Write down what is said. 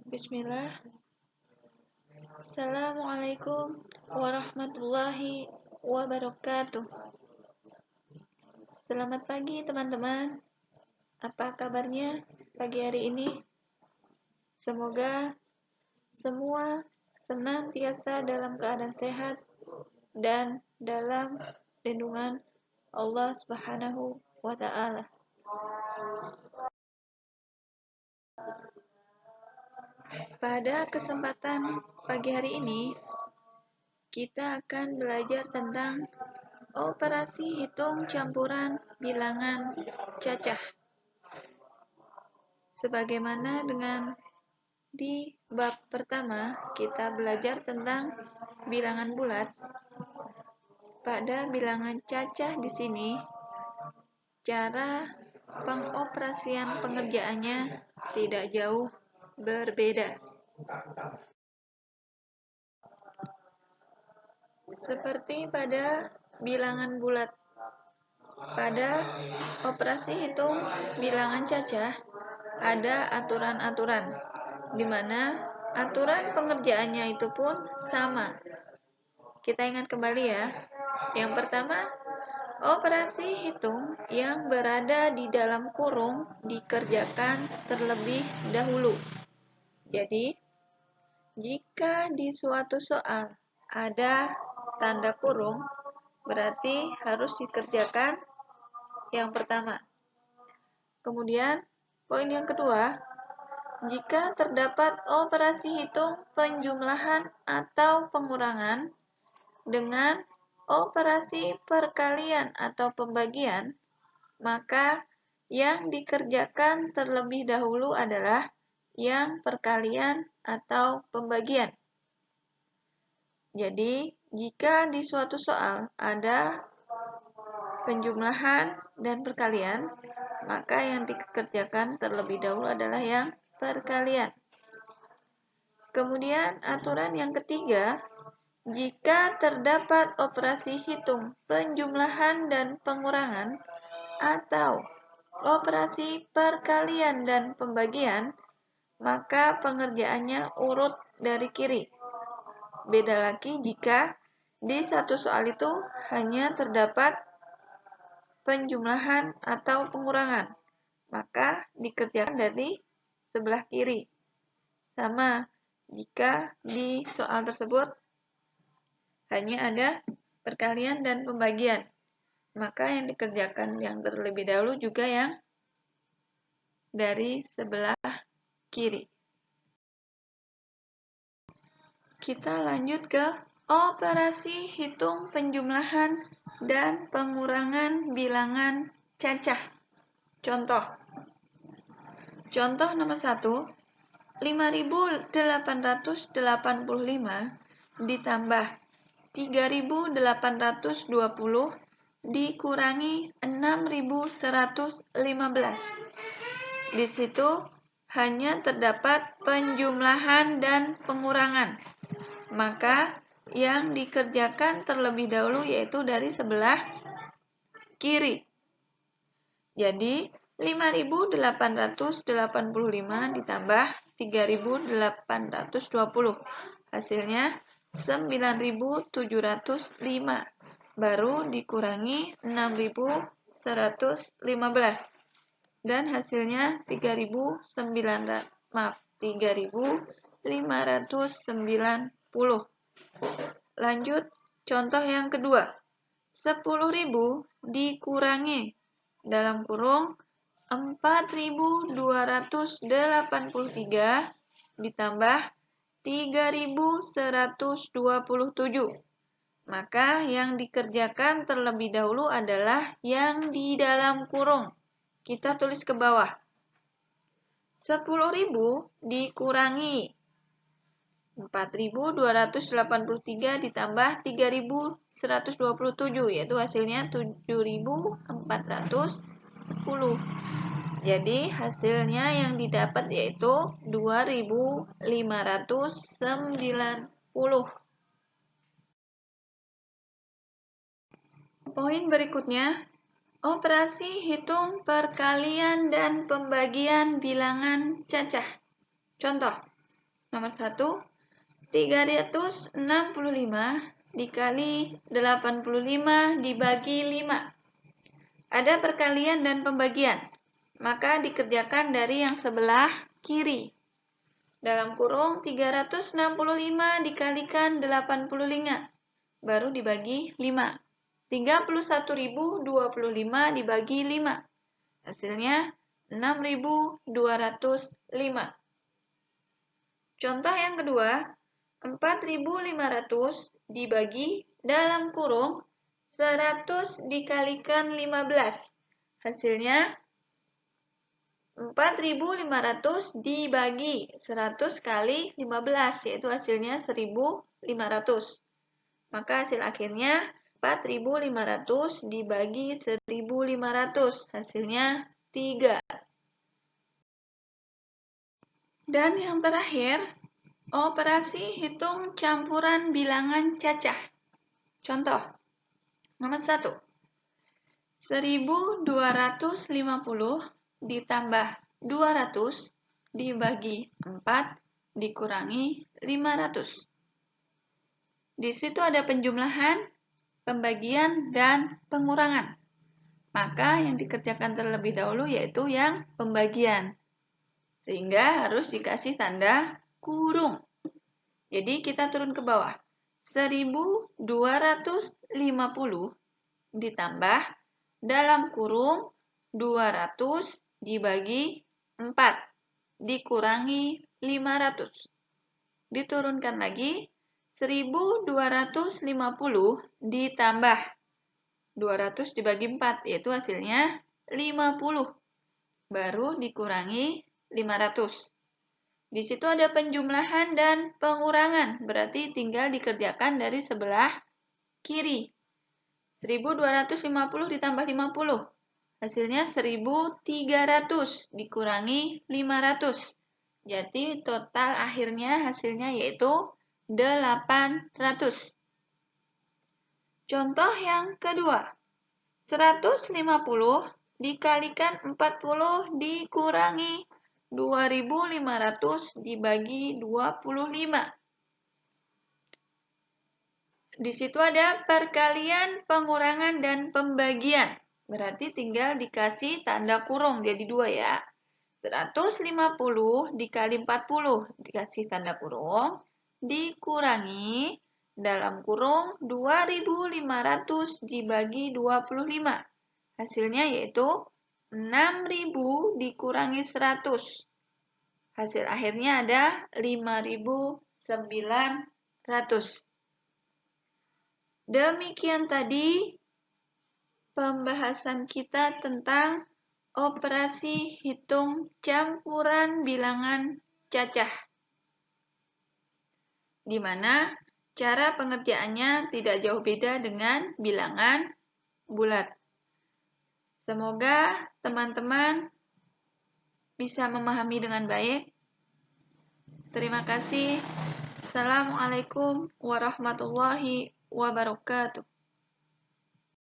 Bismillah. Assalamualaikum warahmatullahi wabarakatuh. Selamat pagi teman-teman. Apa kabarnya pagi hari ini? Semoga semua senantiasa dalam keadaan sehat dan dalam lindungan Allah Subhanahu wa Ta'ala. Pada kesempatan pagi hari ini, kita akan belajar tentang operasi hitung campuran bilangan cacah. Sebagaimana dengan di bab pertama, kita belajar tentang bilangan bulat. Pada bilangan cacah di sini, cara pengoperasian pengerjaannya tidak jauh berbeda. Seperti pada bilangan bulat. Pada operasi hitung bilangan cacah, ada aturan-aturan, di mana aturan pengerjaannya itu pun sama. Kita ingat kembali ya. Yang pertama, operasi hitung yang berada di dalam kurung dikerjakan terlebih dahulu. Jadi, jika di suatu soal ada tanda kurung, berarti harus dikerjakan yang pertama. Kemudian, poin yang kedua, jika terdapat operasi hitung penjumlahan atau pengurangan dengan operasi perkalian atau pembagian, maka yang dikerjakan terlebih dahulu adalah yang perkalian atau pembagian. Jadi, jika di suatu soal ada penjumlahan dan perkalian, maka yang dikerjakan terlebih dahulu adalah yang perkalian. Kemudian aturan yang ketiga, jika terdapat operasi hitung penjumlahan dan pengurangan atau operasi perkalian dan pembagian, maka pengerjaannya urut dari kiri. Beda lagi jika di satu soal itu hanya terdapat penjumlahan atau pengurangan, maka dikerjakan dari sebelah kiri. Sama jika di soal tersebut hanya ada perkalian dan pembagian, maka yang dikerjakan yang terlebih dahulu juga yang dari sebelah kiri. Kita lanjut ke operasi hitung penjumlahan dan pengurangan bilangan cacah. Contoh nomor 1, 5.885 ditambah 3.820 dikurangi 6.115. Di situ hanya terdapat penjumlahan dan pengurangan. Maka yang dikerjakan terlebih dahulu yaitu dari sebelah kiri. Jadi 5.885 ditambah 3.820. Hasilnya 9.705. Baru dikurangi 6.115. Dan hasilnya 3.590. Lanjut contoh yang kedua. 10.000 dikurangi dalam kurung 4.283 ditambah 3.127. Maka yang dikerjakan terlebih dahulu adalah yang di dalam kurung. Kita tulis ke bawah. 10.000 dikurangi 4.283 ditambah 3.127, yaitu hasilnya 7.410. Jadi hasilnya yang didapat yaitu 2.590. Poin berikutnya, operasi hitung perkalian dan pembagian bilangan cacah. Contoh, Nomor 1, 365 dikali 85 dibagi 5. Ada perkalian dan pembagian, maka dikerjakan dari yang sebelah kiri. Dalam kurung 365 dikalikan 85, baru dibagi 5. 31.025 dibagi 5. Hasilnya 6.205. Contoh yang kedua, 4.500 dibagi dalam kurung 100 dikalikan 15. Hasilnya 4.500 dibagi 100 kali 15, yaitu hasilnya 1.500. Maka hasil akhirnya 4.500 dibagi 1.500, hasilnya 3. Dan yang terakhir, operasi hitung campuran bilangan cacah. Contoh, nomor 1. 1.250 ditambah 200 dibagi 4 dikurangi 500. Di situ ada penjumlahan, pembagian, dan pengurangan. Maka yang dikerjakan terlebih dahulu yaitu yang pembagian. Sehingga harus dikasih tanda kurung. Jadi kita turun ke bawah. 1.250 ditambah dalam kurung 200 dibagi 4 dikurangi 500. Diturunkan lagi 1.250 ditambah 200 dibagi 4, yaitu hasilnya 50. Baru dikurangi 500. Di situ ada penjumlahan dan pengurangan, berarti tinggal dikerjakan dari sebelah kiri. 1.250 ditambah 50. Hasilnya 1.300 dikurangi 500. Jadi total akhirnya hasilnya yaitu 800. Contoh yang kedua. 150 dikalikan 40 dikurangi 2.500 dibagi 25. Di situ ada perkalian, pengurangan, dan pembagian. Berarti tinggal dikasih tanda kurung, jadi 2 ya. 150 dikali 40 dikasih tanda kurung, dikurangi dalam kurung 2.500 dibagi 25. Hasilnya yaitu 6.000 dikurangi 100. Hasil akhirnya ada 5.900. Demikian tadi pembahasan kita tentang operasi hitung campuran bilangan cacah, di mana cara pengerjaannya tidak jauh beda dengan bilangan bulat. Semoga teman-teman bisa memahami dengan baik. Terima kasih. Assalamualaikum warahmatullahi wabarakatuh.